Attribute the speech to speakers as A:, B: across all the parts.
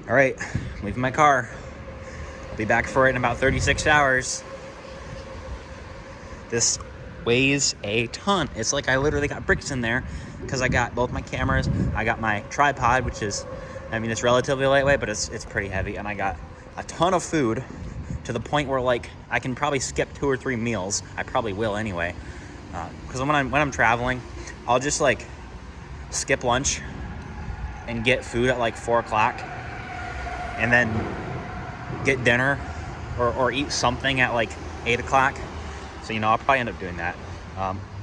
A: All right, I'm leaving my car. I'll be back for it in about 36 hours. This weighs a ton. It's like I literally got bricks in there because I got both my cameras. I got my tripod, which is, it's relatively lightweight, but it's pretty heavy. And I got a ton of food to the point where like I can probably skip 2 or 3 meals. I probably will anyway. Because when I'm traveling, I'll just like skip lunch and get food at like 4 o'clock and then get dinner or eat something at like 8 o'clock. So, I'll probably end up doing that.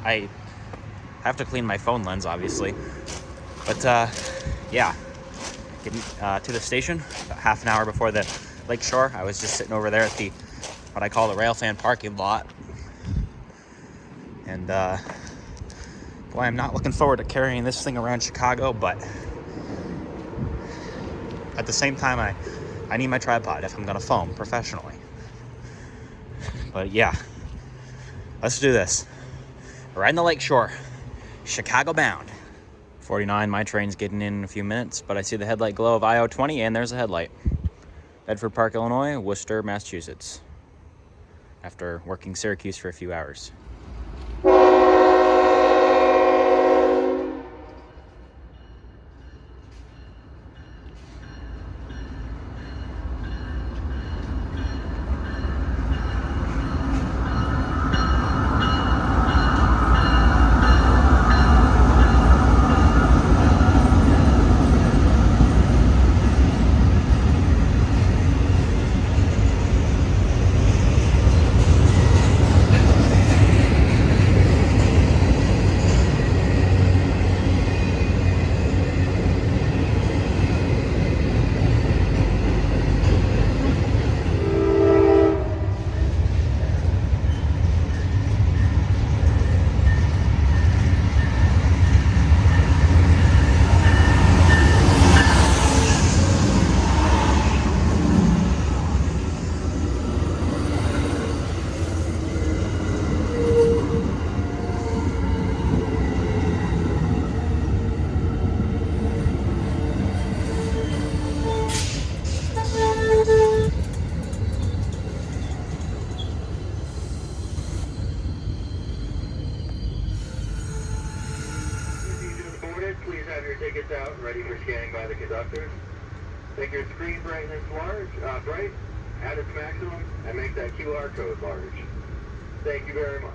A: I have to clean my phone lens, obviously. But, yeah. Getting to the station about half an hour before the Lakeshore. I was just sitting over there at the, what I call the Railfan parking lot. And, boy, I'm not looking forward to carrying this thing around Chicago, but at the same time, I need my tripod if I'm going to film professionally. But, yeah. Let's do this. Riding the Lakeshore, Chicago bound. 49, my train's getting in a few minutes, but I see the headlight glow of I-020, and there's a headlight. Bedford Park, Illinois, Worcester, Massachusetts. After working Syracuse for a few hours.
B: Please have your tickets out and ready for scanning by the conductor. Make your screen brightness bright, add its maximum, and make that QR code large. Thank you very much.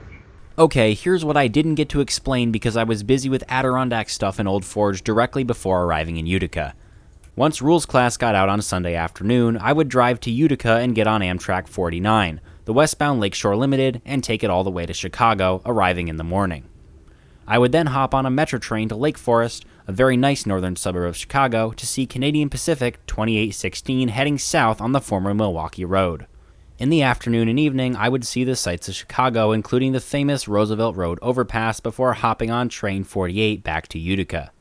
C: Okay, here's what I didn't get to explain because I was busy with Adirondack stuff in Old Forge directly before arriving in Utica. Once rules class got out on a Sunday afternoon, I would drive to Utica and get on Amtrak 49, the westbound Lakeshore Limited, and take it all the way to Chicago, arriving in the morning. I would then hop on a Metra train to Lake Forest, a very nice northern suburb of Chicago, to see Canadian Pacific 2816 heading south on the former Milwaukee Road. In the afternoon and evening, I would see the sights of Chicago, including the famous Roosevelt Road overpass, before hopping on train 48 back to Utica.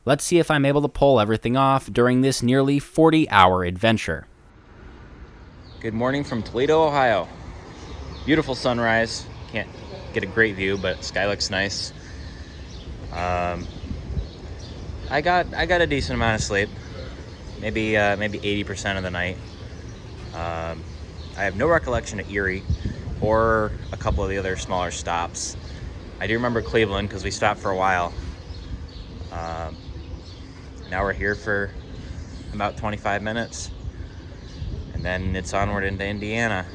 C: Let's see if I'm able to pull everything off during this nearly 40-hour adventure.
A: Good morning from Toledo, Ohio. Beautiful sunrise. Can't get a great view, but sky looks nice. I got a decent amount of sleep, maybe 80% of the night. I have no recollection of Erie or a couple of the other smaller stops. I do remember Cleveland because we stopped for a while. Now we're here for about 25 minutes, and then it's onward into Indiana.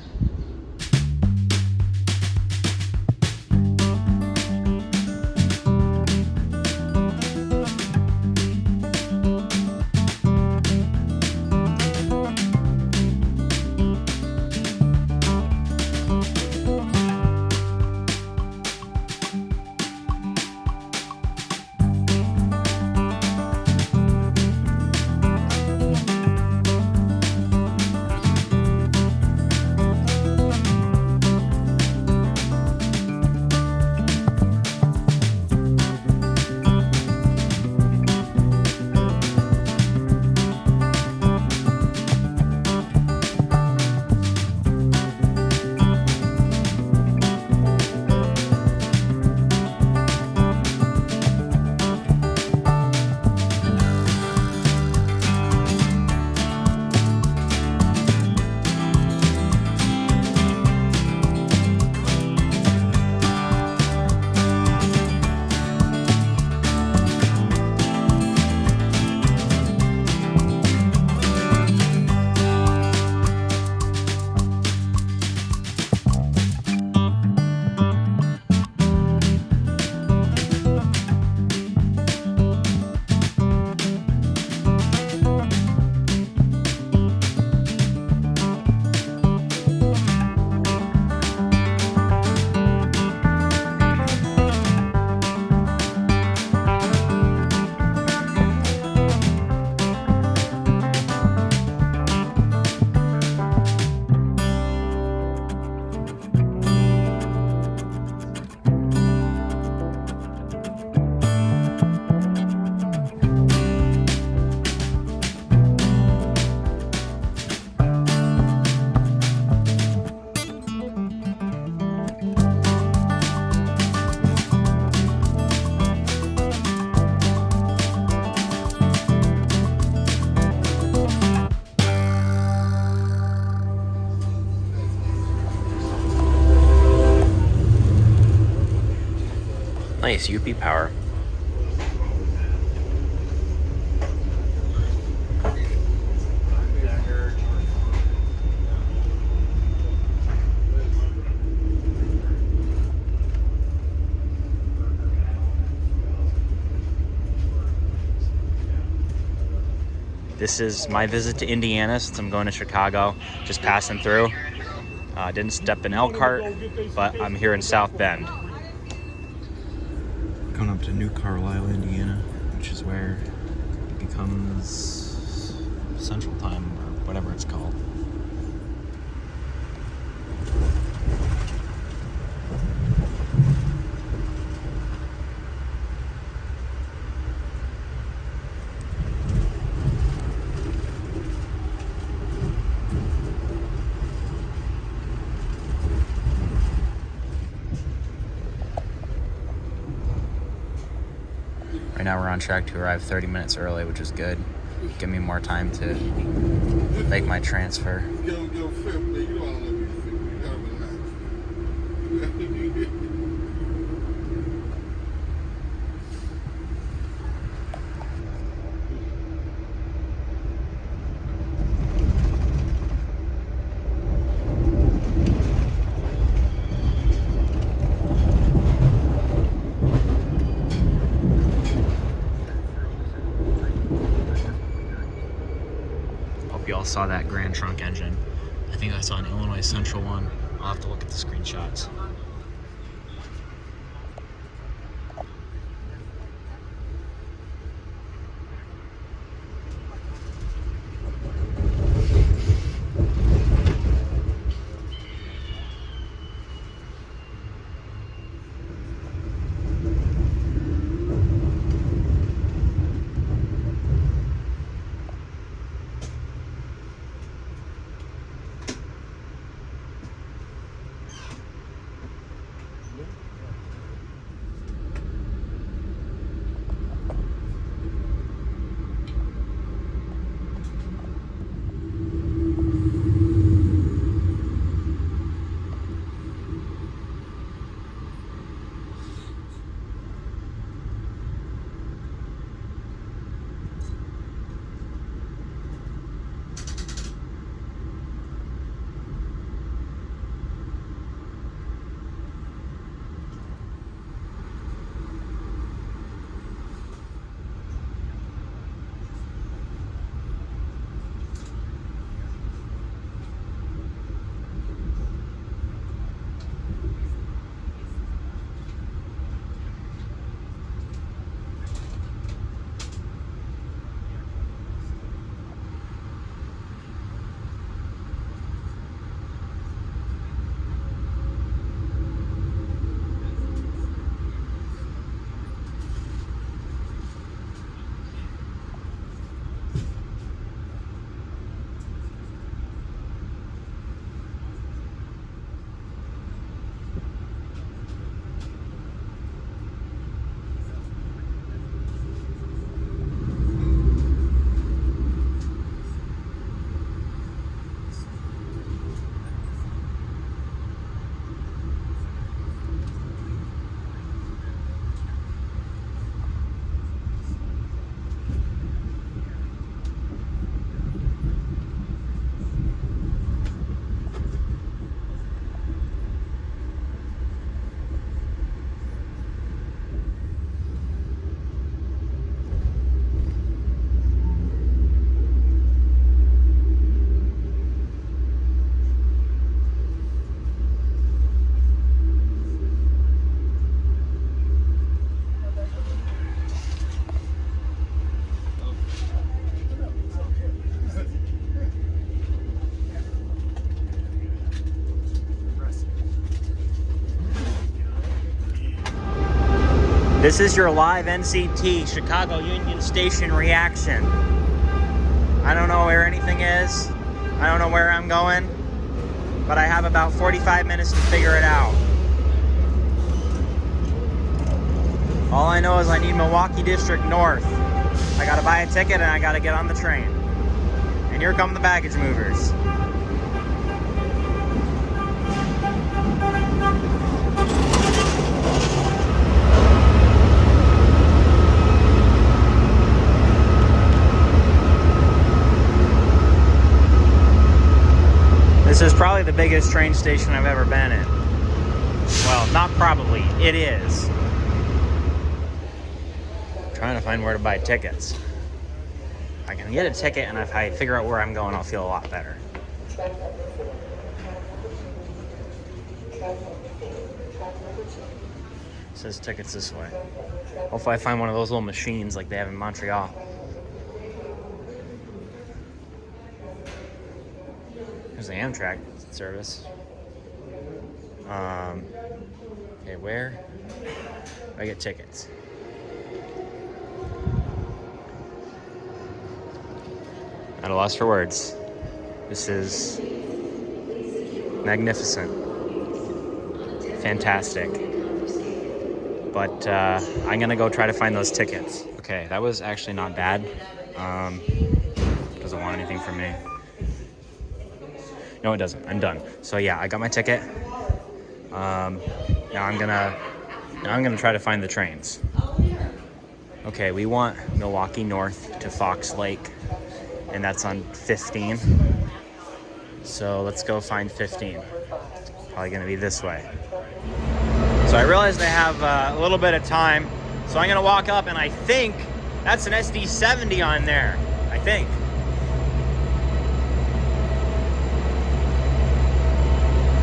A: Nice, UP power. This is my visit to Indiana since I'm going to Chicago, just passing through. Didn't step in Elkhart, but I'm here in South Bend. Coming up to New Carlisle, Indiana, which is where it becomes Central Time or whatever it's called. Right now we're on track to arrive 30 minutes early, which is good. Give me more time to make my transfer. Hope you all saw that Grand Trunk engine. I think I saw an Illinois Central one. I'll have to look at the screenshots. This is your live NCT Chicago Union Station reaction. I don't know where anything is. I don't know where I'm going, but I have about 45 minutes to figure it out. All I know is I need Milwaukee District North. I gotta buy a ticket and I gotta get on the train. And here come the baggage movers. This is probably the biggest train station I've ever been in. Well, not probably, it is. I'm trying to find where to buy tickets. If I can get a ticket and if I figure out where I'm going, I'll feel a lot better. It says tickets this way. Hopefully I find one of those little machines like they have in Montreal. There's the Amtrak service. Okay, where? I get tickets. At a loss for words. This is magnificent. Fantastic. But I'm gonna go try to find those tickets. Okay, that was actually not bad. Doesn't want anything from me. No, it doesn't. I'm done. So yeah, I got my ticket. Now I'm gonna try to find the trains. Okay, we want Milwaukee North to Fox Lake, and that's on 15. So let's go find 15. Probably gonna be this way. So I realized I have a little bit of time, so I'm gonna walk up, and I think that's an SD70 on there. I think.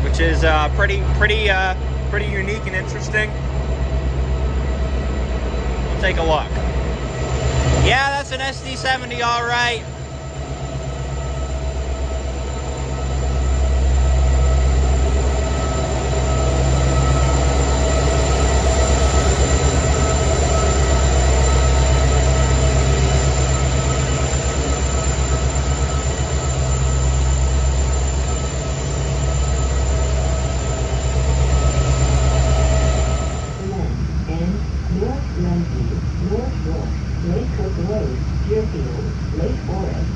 A: Which is pretty unique and interesting. We'll take a look. Yeah, that's an SD70, all right.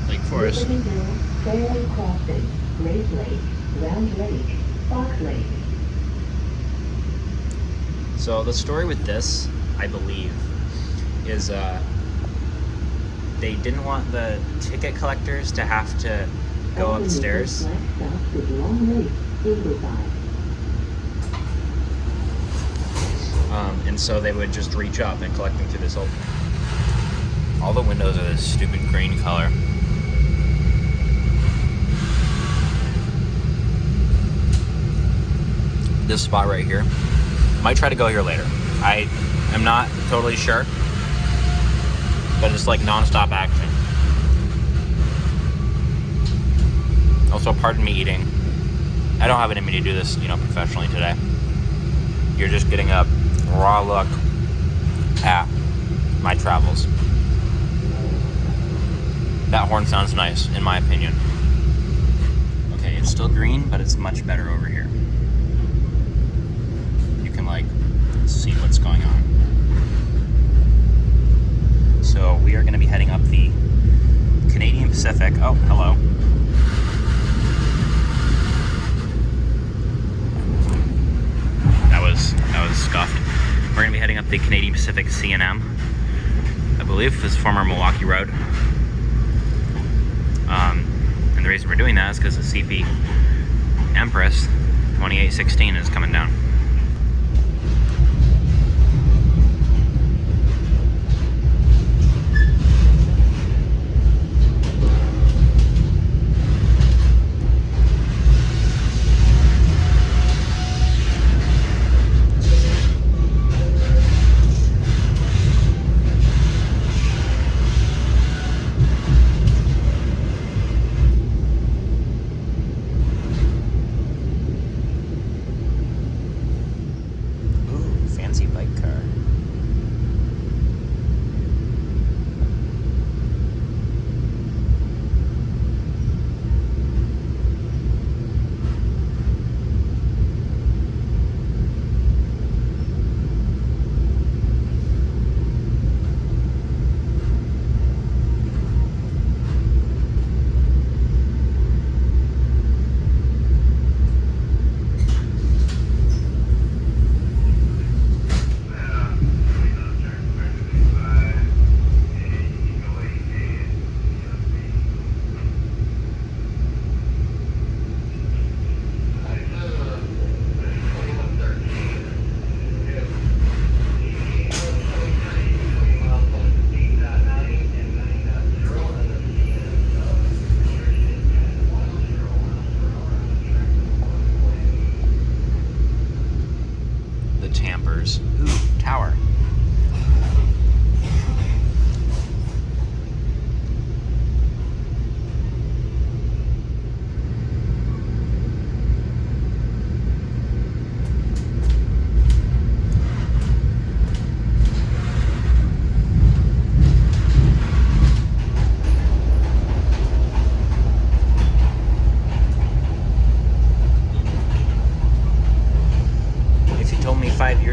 A: Lake Forest.
D: Fairway Crossing, Great Lake, Round Lake, Fox Lake.
A: So the story with this, I believe, is they didn't want the ticket collectors to have to go upstairs. And so they would just reach up and collect them through this opening. All the windows are this stupid green color. This spot right here. Might try to go here later. I am not totally sure, but it's like non-stop action. Also, pardon me eating. I don't have it in me to do this, professionally today. You're just getting a raw look at my travels. That horn sounds nice, in my opinion. Okay, it's still green, but it's much better over here. You can, see what's going on. So we are going to be heading up the Canadian Pacific. Oh, hello. That was scuffed. We're going to be heading up the Canadian Pacific C&M. I believe this is former Milwaukee Road. And the reason we're doing that is because the CP Empress 2816 is coming down.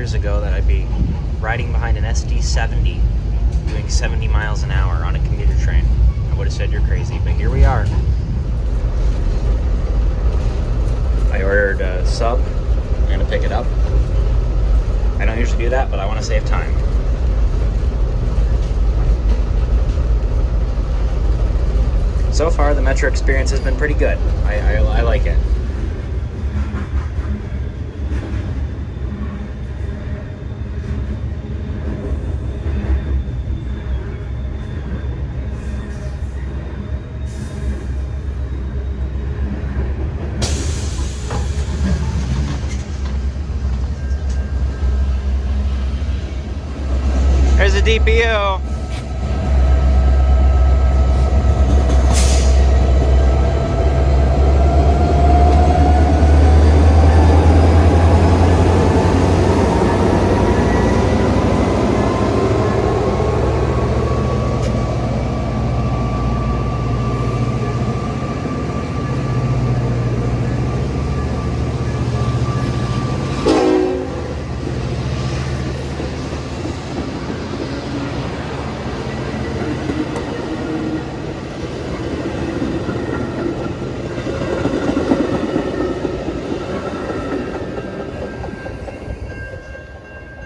A: years ago that I'd be riding behind an SD70 doing 70 miles an hour on a commuter train. I would have said you're crazy, but here we are. I ordered a sub. I'm going to pick it up. I don't usually do that, but I want to save time. So far, the Metra experience has been pretty good. I like it. There's a DPU.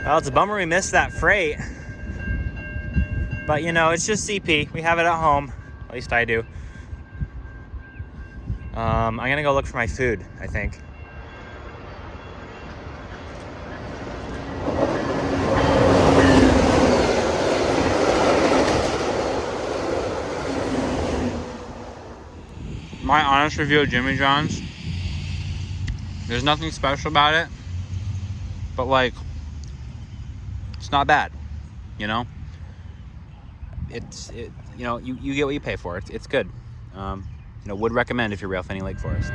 A: Well, it's a bummer we missed that freight. But, you know, it's just CP. We have it at home. At least I do. I'm going to go look for my food, I think. My honest review of Jimmy John's, there's nothing special about it. But, like, it's not bad, you know. You know, you get what you pay for. It's good. You know, would recommend if you're Rail Fanning Lake Forest.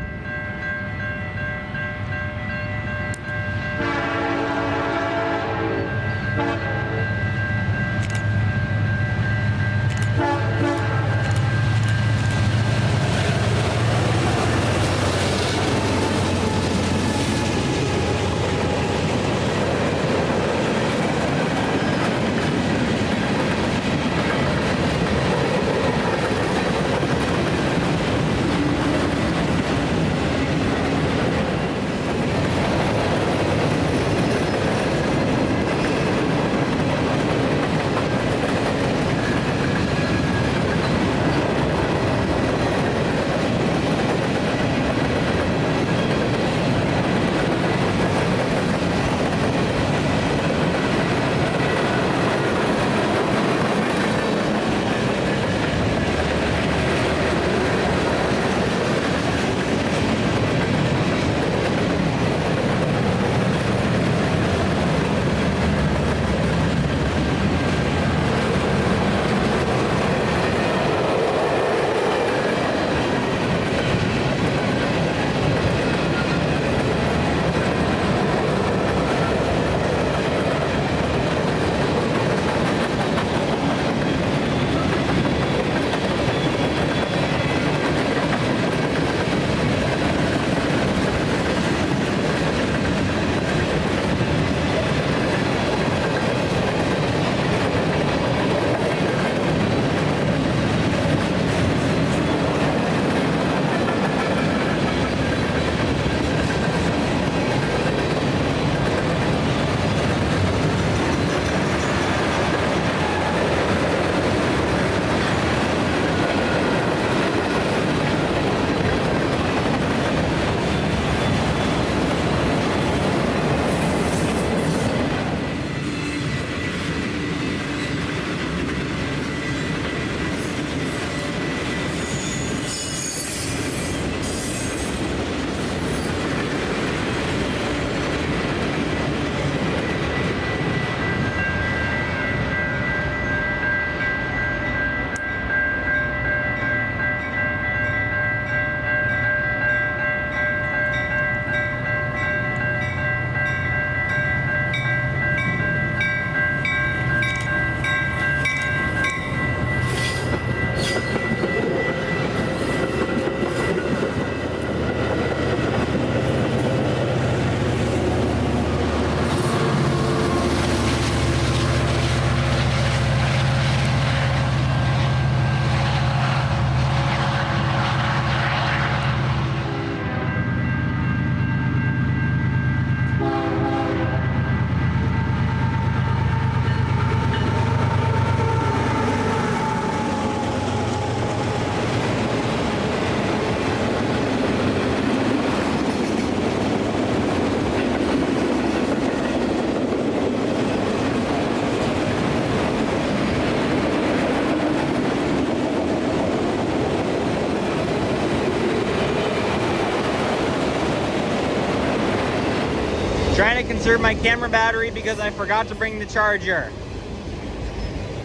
A: trying to conserve my camera battery because I forgot to bring the charger.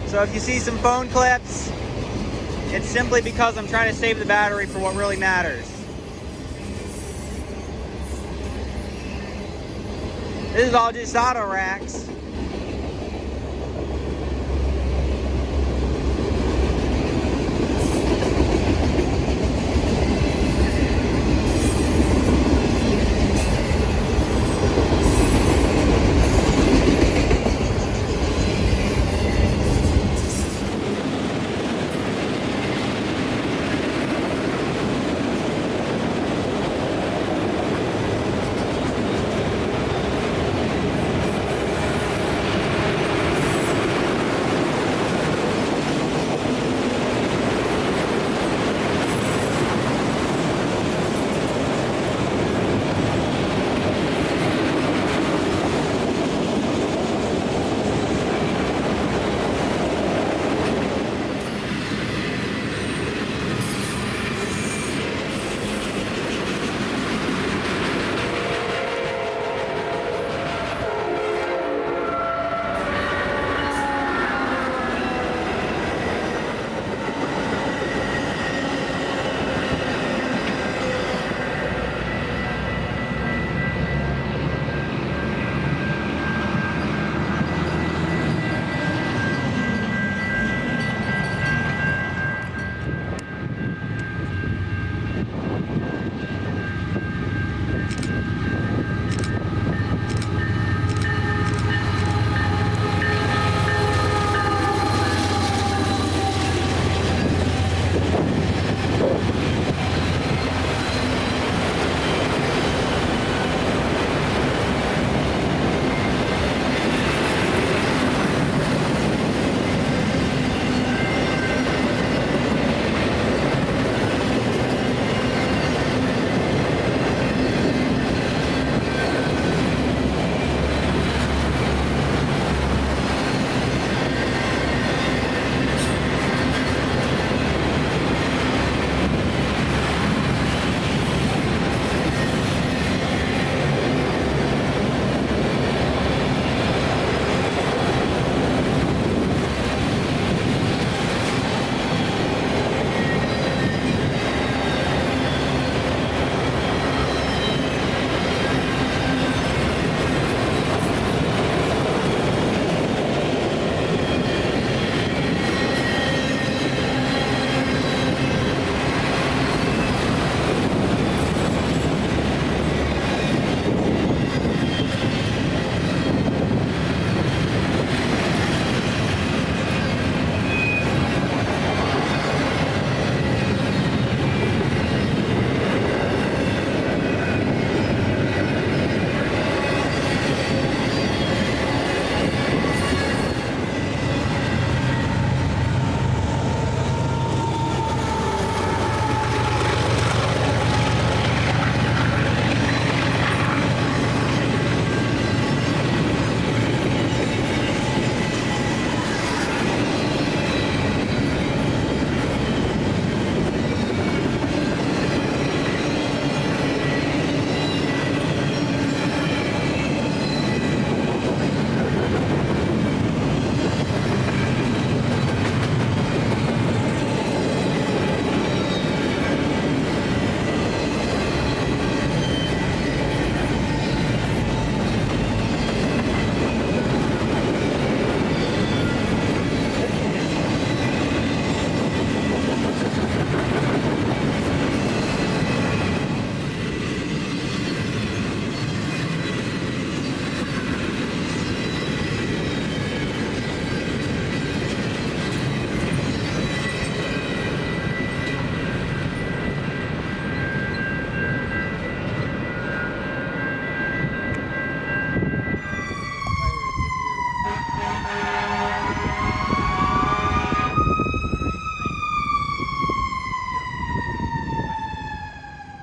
A: So if you see some phone clips, it's simply because I'm trying to save the battery for what really matters. This is all just auto racks.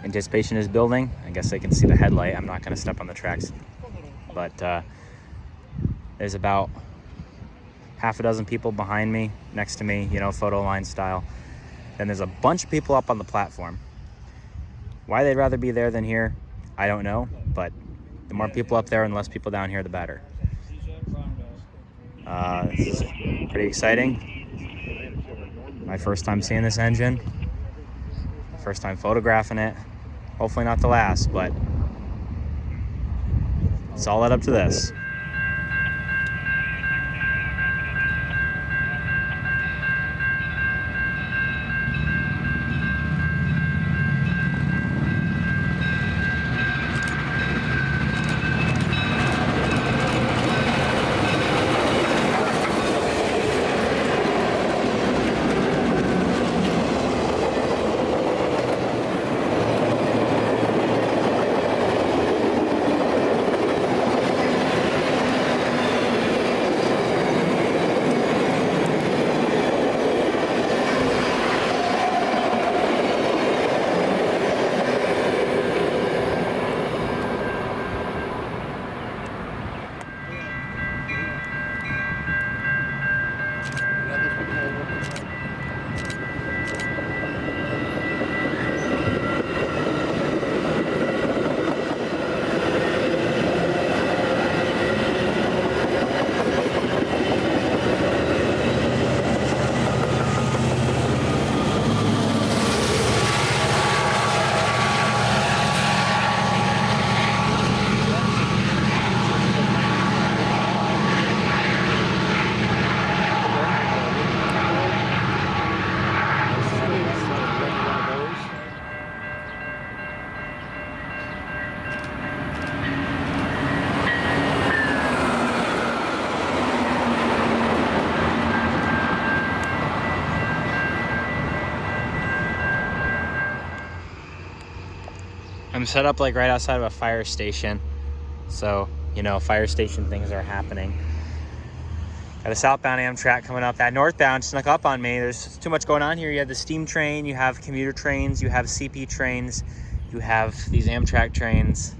A: Anticipation is building. I guess they can see the headlight. I'm not going to step on the tracks, but there's about half a dozen people behind me, next to me, you know, photo line style. Then there's a bunch of people up on the platform. Why they'd rather be there than here, I don't know, but The more people up there and less people down here, the better. This is pretty exciting. My first time seeing this engine. First time photographing it. Hopefully not the last, but it's all led up to this. I'm set up like right outside of a fire station. So, you know, fire station things are happening. Got a southbound Amtrak coming up. That northbound snuck up on me. There's too much going on here. You have the steam train, you have commuter trains, you have CP trains, you have these Amtrak trains.